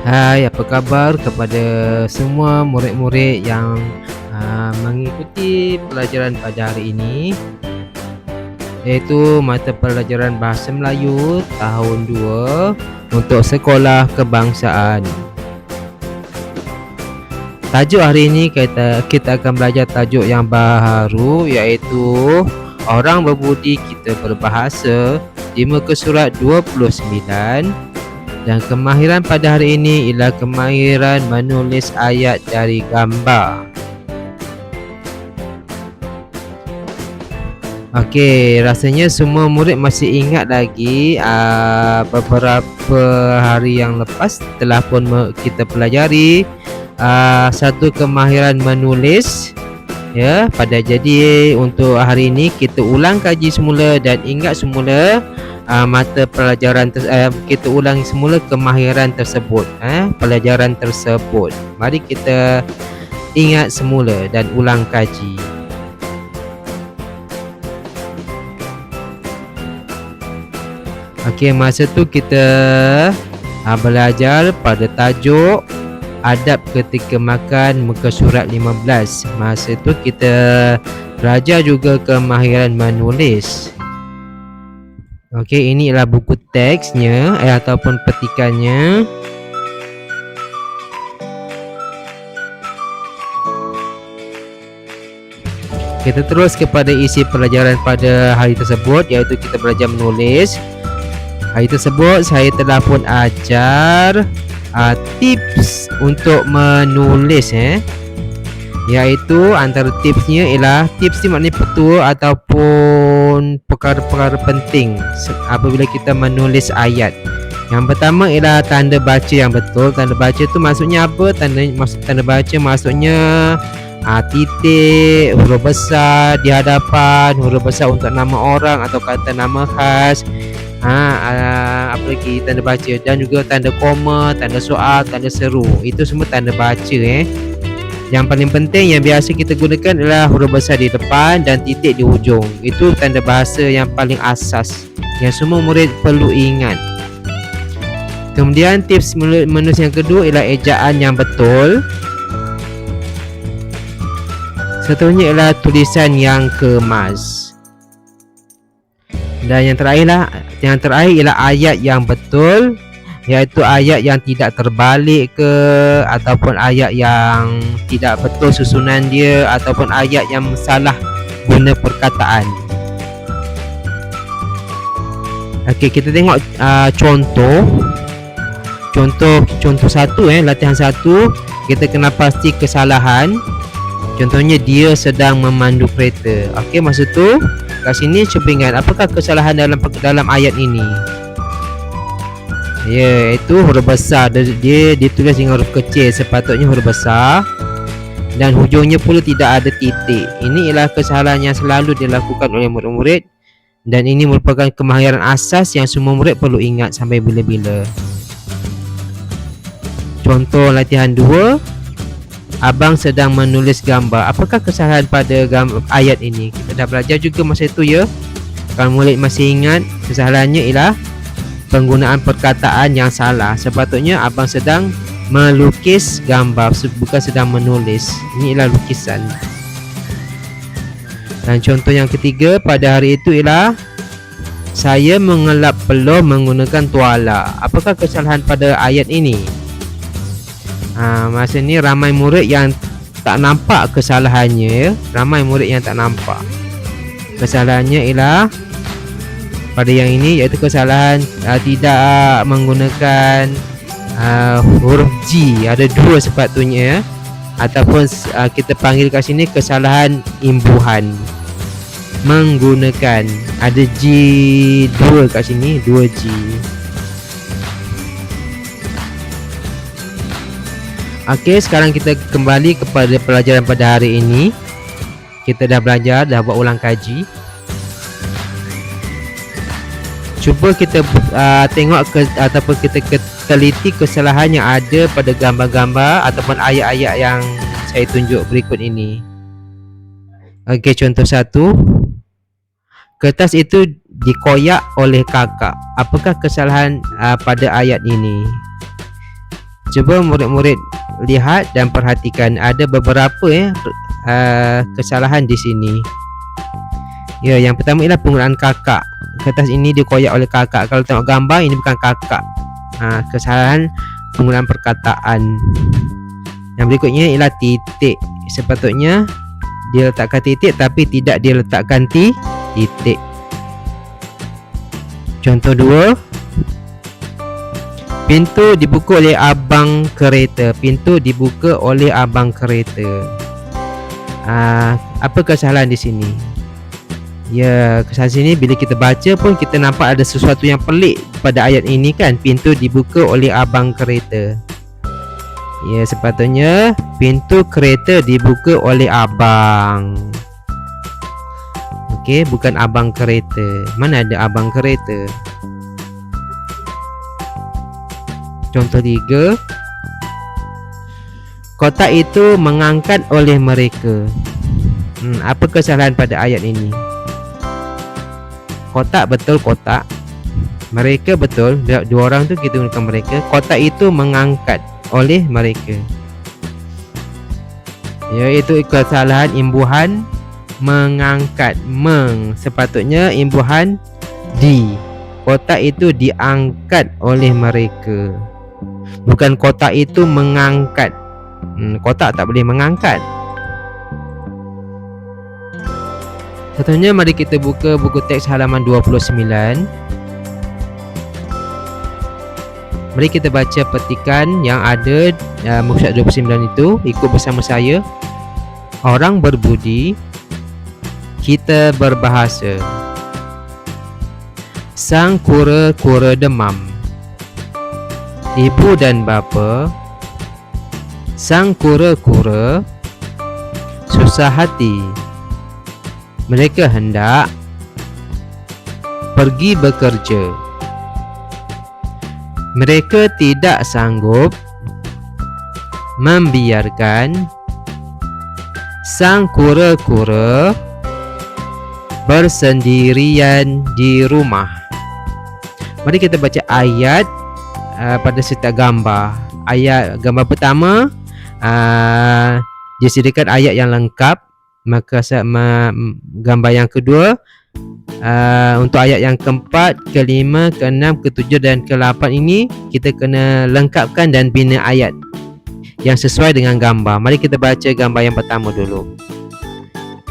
Hai, apa khabar kepada semua murid-murid yang mengikuti pelajaran pada hari ini, iaitu mata pelajaran Bahasa Melayu tahun 2 untuk sekolah kebangsaan. Tajuk hari ini kita akan belajar tajuk yang baru, iaitu Orang Berbudi Kita Berbahasa di muka surat 29. Dan kemahiran pada hari ini ialah kemahiran menulis ayat dari gambar. Okey, rasanya semua murid masih ingat lagi beberapa hari yang lepas telah pun kita pelajari satu kemahiran menulis. Ya, jadi untuk hari ini kita ulang kaji semula dan ingat semula mata pelajaran kita ulang semula kemahiran tersebut, pelajaran tersebut. Mari kita ingat semula dan ulang kaji. Okey, masa tu kita belajar pada tajuk Adab ketika makan muka surat 15. Masa tu kita belajar juga kemahiran menulis. Okey, ini ialah buku teksnya ataupun petikannya. Kita terus kepada isi pelajaran pada hari tersebut, iaitu kita belajar menulis. Hari tersebut saya telah pun ajar tips untuk menulis, iaitu antara tipsnya ialah tips ni maknanya petua ataupun perkara-perkara penting apabila kita menulis ayat. Yang pertama ialah tanda baca yang betul. Tanda baca tu maksudnya apa? Tanda baca maksudnya titik, huruf besar di hadapan, huruf besar untuk nama orang atau kata nama khas. Apa lagi tanda baca, dan juga tanda koma, tanda soal, tanda seru. Itu semua tanda baca. Yang paling penting yang biasa kita gunakan adalah huruf besar di depan dan titik di hujung. Itu tanda bahasa yang paling asas yang semua murid perlu ingat. Kemudian tips menulis yang kedua ialah ejaan yang betul. Seterusnya ialah tulisan yang kemas. Dan yang terakhir ialah ayat yang betul, iaitu ayat yang tidak terbalik ke, ataupun ayat yang tidak betul susunan dia, ataupun ayat yang salah guna perkataan. Okey, kita tengok contoh satu, latihan satu. Kita kena pasti kesalahan. Contohnya, dia sedang memandu kereta. Okey, masa tu kat sini cuba ingat apakah kesalahan dalam ayat ini. Ya, itu huruf besar. Dia ditulis dengan huruf kecil, sepatutnya huruf besar, dan hujungnya pula tidak ada titik. Ini ialah kesalahan yang selalu dilakukan oleh murid-murid, dan ini merupakan kemahiran asas yang semua murid perlu ingat sampai bila-bila. Contoh latihan 2. Abang sedang menulis gambar. Apakah kesalahan pada ayat ini? Kita dah belajar juga masa itu, ya. Kalau murid masih ingat, kesalahannya ialah penggunaan perkataan yang salah. Sepatutnya abang sedang melukis gambar, bukan sedang menulis. Ini ialah lukisan. Dan contoh yang ketiga pada hari itu ialah saya mengelap peluh menggunakan tuala. Apakah kesalahan pada ayat ini? Masa ni ramai murid yang tak nampak kesalahannya, Ramai murid yang tak nampak. Kesalahannya ialah pada yang ini, iaitu kesalahan tidak menggunakan huruf G. Ada 2 sepatutnya, ataupun kita panggil kat sini kesalahan imbuhan. Menggunakan, ada G2 kat sini, 2G. Okey, sekarang kita kembali kepada pelajaran pada hari ini. Kita dah belajar, dah buat ulang kaji. Cuba kita tengok ataupun kita teliti kesalahan yang ada pada gambar-gambar ataupun ayat-ayat yang saya tunjuk berikut ini. Okey, contoh 1. Kertas itu dikoyak oleh kakak. Apakah kesalahan pada ayat ini? Cuba murid-murid lihat dan perhatikan, ada beberapa kesalahan di sini. Ya, yang pertama ialah penggunaan kakak. Kertas ini dikoyak oleh kakak. Kalau tengok gambar, ini bukan kakak. Kesalahan penggunaan perkataan. Yang berikutnya ialah titik. Sepatutnya dia letakkan titik, tapi tidak dia letakkan titik. Contoh 2. Pintu dibuka oleh abang kereta. Pintu dibuka oleh abang kereta. Apa kesalahan di sini? Ya, kesalahan sini bila kita baca pun kita nampak ada sesuatu yang pelik pada ayat ini kan. Pintu dibuka oleh abang kereta. Ya, sepatutnya pintu kereta dibuka oleh abang. Okey, bukan abang kereta. Mana ada abang kereta? Contoh 3. Kotak itu mengangkat oleh mereka. Apa kesalahan pada ayat ini? Kotak betul kotak. Mereka betul, dua orang tu kita gunakan mereka. Kotak itu mengangkat oleh mereka. Iaitu kesalahan imbuhan mengangkat. Sepatutnya imbuhan di. Kotak itu diangkat oleh mereka. Bukan kotak itu mengangkat. Kotak tak boleh mengangkat. Contohnya, mari kita buka buku teks halaman 29. Mari kita baca petikan yang ada muka surat 29 itu. Ikut bersama saya. Orang berbudi, kita berbahasa. Sang kura-kura demam. Ibu dan bapa. Sang kura-kura susah hati. Mereka hendak pergi bekerja. Mereka tidak sanggup membiarkan sang kura-kura bersendirian di rumah. Mari kita baca ayat pada setiap gambar. Ayat gambar pertama disediakan ayat yang lengkap. Maka gambar yang kedua, untuk ayat yang keempat, kelima, keenam, ketujuh dan ke-8 ini kita kena lengkapkan dan bina ayat yang sesuai dengan gambar. Mari kita baca gambar yang pertama dulu.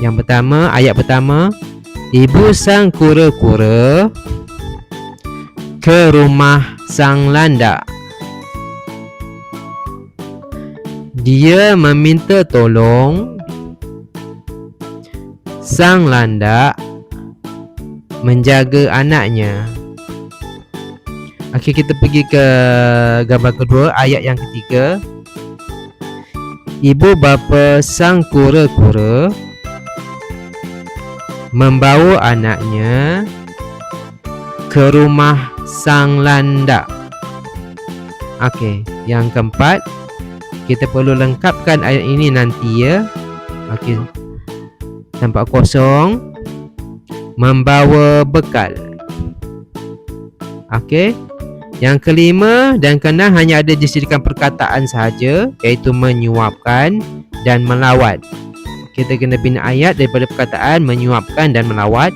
Yang pertama, ayat pertama. Ibu sang kura-kura ke rumah sang landak. Dia meminta tolong sang landak menjaga anaknya. Okey, kita pergi ke gambar kedua, ayat yang ketiga. Ibu bapa sang kura-kura membawa anaknya ke rumah sang landak. Okey, yang keempat, kita perlu lengkapkan ayat ini nanti ya. Okey, nampak kosong. Membawa bekal. Okey. Yang kelima dan keenam hanya ada disediakan perkataan sahaja, iaitu menyuapkan dan melawat. Kita kena bina ayat daripada perkataan menyuapkan dan melawat.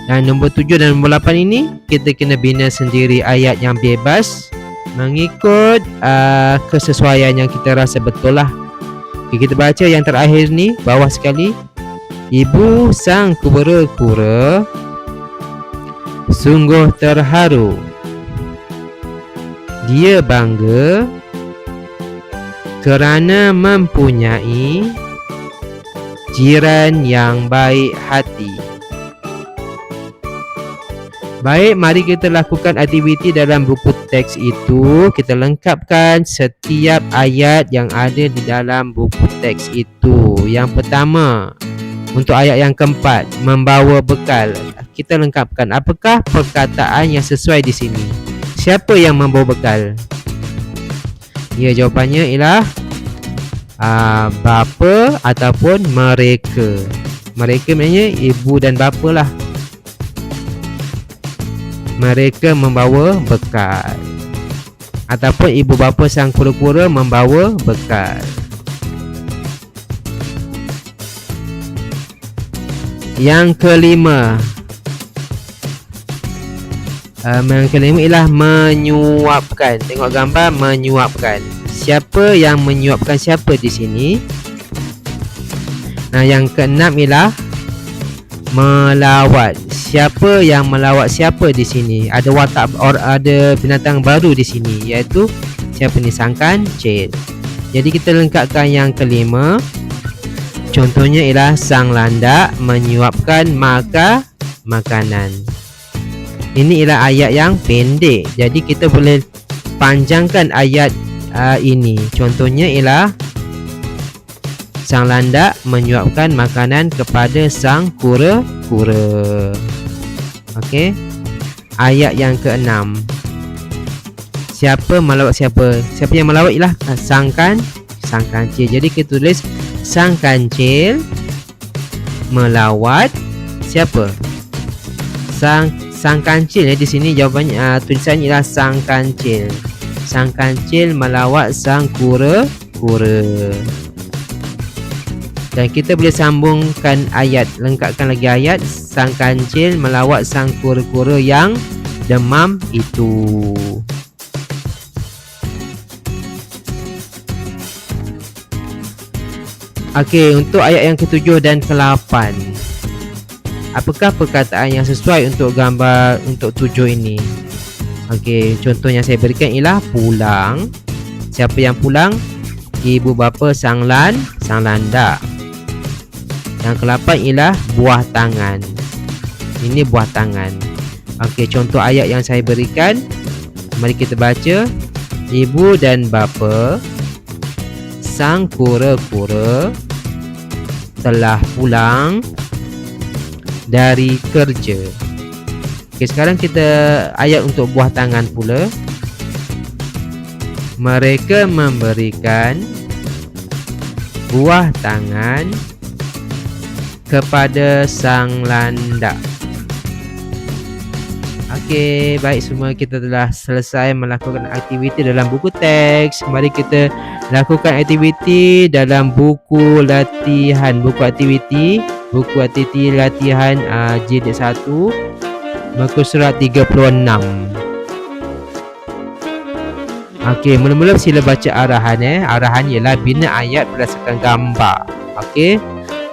Dan nombor 7 dan nombor 8 ini kita kena bina sendiri ayat yang bebas mengikut kesesuaian yang kita rasa betul lah. Okay, kita baca yang terakhir ni, bawah sekali. Ibu sang kura-kura sungguh terharu. Dia bangga kerana mempunyai jiran yang baik hati. Baik, mari kita lakukan aktiviti dalam buku teks itu. Kita lengkapkan setiap ayat yang ada di dalam buku teks itu. Yang pertama, untuk ayat yang keempat, membawa bekal. Kita lengkapkan apakah perkataan yang sesuai di sini. Siapa yang membawa bekal? Ya, jawapannya ialah bapa ataupun mereka. Mereka maknanya ibu dan bapa lah. Mereka membawa bekal. ataupun ibu bapa sang kura-kura membawa bekal. Yang kelima, ialah menyuapkan. Tengok gambar, menyuapkan. Siapa yang menyuapkan siapa di sini? Nah, yang keenam ialah melawat. Siapa yang melawat siapa di sini? Ada watak ada binatang baru di sini, iaitu siapa ni? Sang kancil. Jadi kita lengkapkan yang kelima. Contohnya ialah sang landak menyuapkan makanan. Ini ialah ayat yang pendek, jadi kita boleh panjangkan ayat ini. Contohnya ialah sang landak menyuapkan makanan kepada sang kura-kura. Okey. Ayat yang keenam. Siapa melawat siapa? Siapa yang melawat ialah sang kancil. Jadi kita tulis sang kancil melawat siapa? Sang kancil. Di sini jawapannya, tulisannya ialah sang kancil. Sang kancil melawat sang kura-kura. Dan kita boleh sambungkan ayat, lengkapkan lagi ayat. Sang kancil melawat sang kura-kura yang demam itu. Okey, untuk ayat yang ke-7 dan ke-8. Apakah perkataan yang sesuai untuk gambar untuk 7 ini? Okey, contoh yang saya berikan ialah pulang. Siapa yang pulang? Ibu bapa sang landak. Yang ke-8 ialah buah tangan. Ini buah tangan. Okey, contoh ayat yang saya berikan. Mari kita baca. Ibu dan bapa sang kura-kura telah pulang dari kerja. Okey, sekarang kita ayat untuk buah tangan pula. Mereka memberikan buah tangan kepada sang landak. Okey, baik semua, kita telah selesai melakukan aktiviti dalam buku teks. Mari kita lakukan aktiviti dalam buku latihan, buku aktiviti latihan jilid 1, muka surat 36. Okey, mula-mula sila baca arahan. Arahan ialah bina ayat berdasarkan gambar. Okey,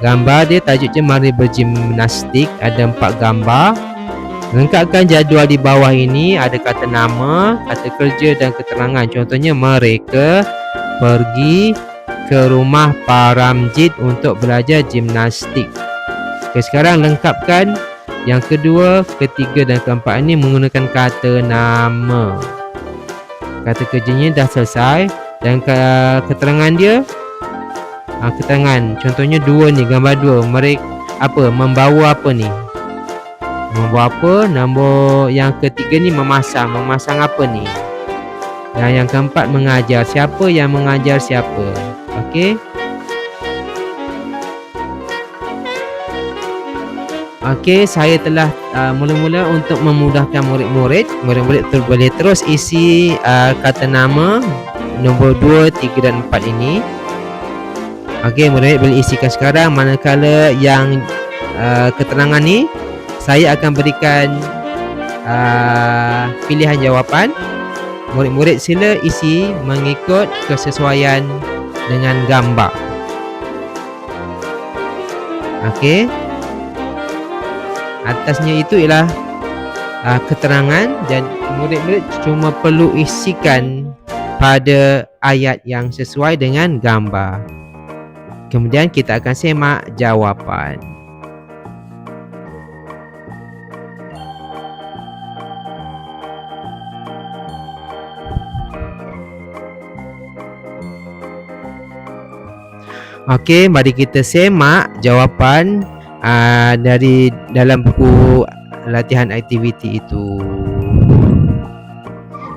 gambar dia tajuknya mari bergimnastik. Ada 4 gambar. Lengkapkan jadual di bawah ini. Ada kata nama, kata kerja dan keterangan. Contohnya, mereka pergi ke rumah Paramjit untuk belajar gimnastik. Okay, sekarang lengkapkan yang kedua, ketiga dan keempat ini menggunakan kata nama. Kata kerjanya dah selesai. Dan keterangan dia, keterangan. Contohnya 2 ni, gambar 2. Mereka membawa apa ni? Membawa apa? Nombor yang ketiga ni memasang. Memasang apa ni? Dan yang keempat mengajar. Siapa yang mengajar siapa? Okey. Okey, saya telah mula-mula untuk memudahkan murid-murid boleh terus isi kata nama nombor 2, 3 dan 4 ini. Okey, murid boleh isikan sekarang. Manakala yang keterangan ni saya akan berikan pilihan jawapan. Murid-murid sila isi mengikut kesesuaian dengan gambar. Okey. Atasnya itu ialah keterangan dan murid-murid cuma perlu isikan pada ayat yang sesuai dengan gambar. Kemudian kita akan semak jawapan. Okey, mari kita semak jawapan dari dalam buku latihan aktiviti itu.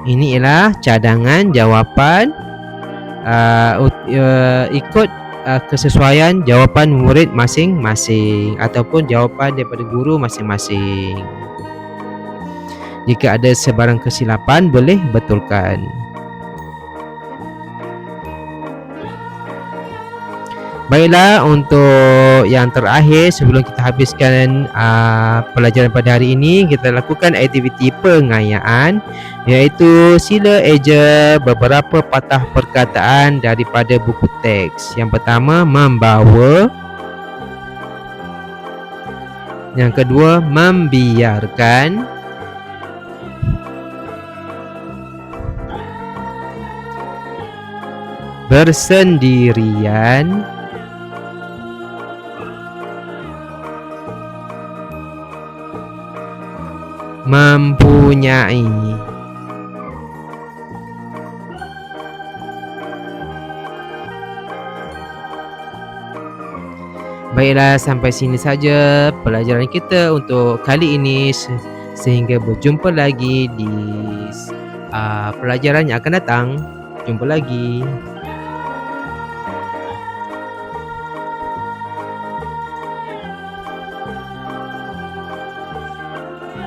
Ini ialah cadangan jawapan ikut kesesuaian jawapan murid masing-masing ataupun jawapan daripada guru masing-masing. Jika ada sebarang kesilapan boleh betulkan. Baiklah, untuk yang terakhir sebelum kita habiskan pelajaran pada hari ini, kita lakukan aktiviti pengayaan, iaitu sila eja beberapa patah perkataan daripada buku teks. Yang pertama, membawa. Yang kedua, membiarkan. Bersendirian. Mempunyai. Baiklah, sampai sini saja pelajaran kita untuk kali ini. Sehingga berjumpa lagi di pelajaran yang akan datang. Jumpa lagi.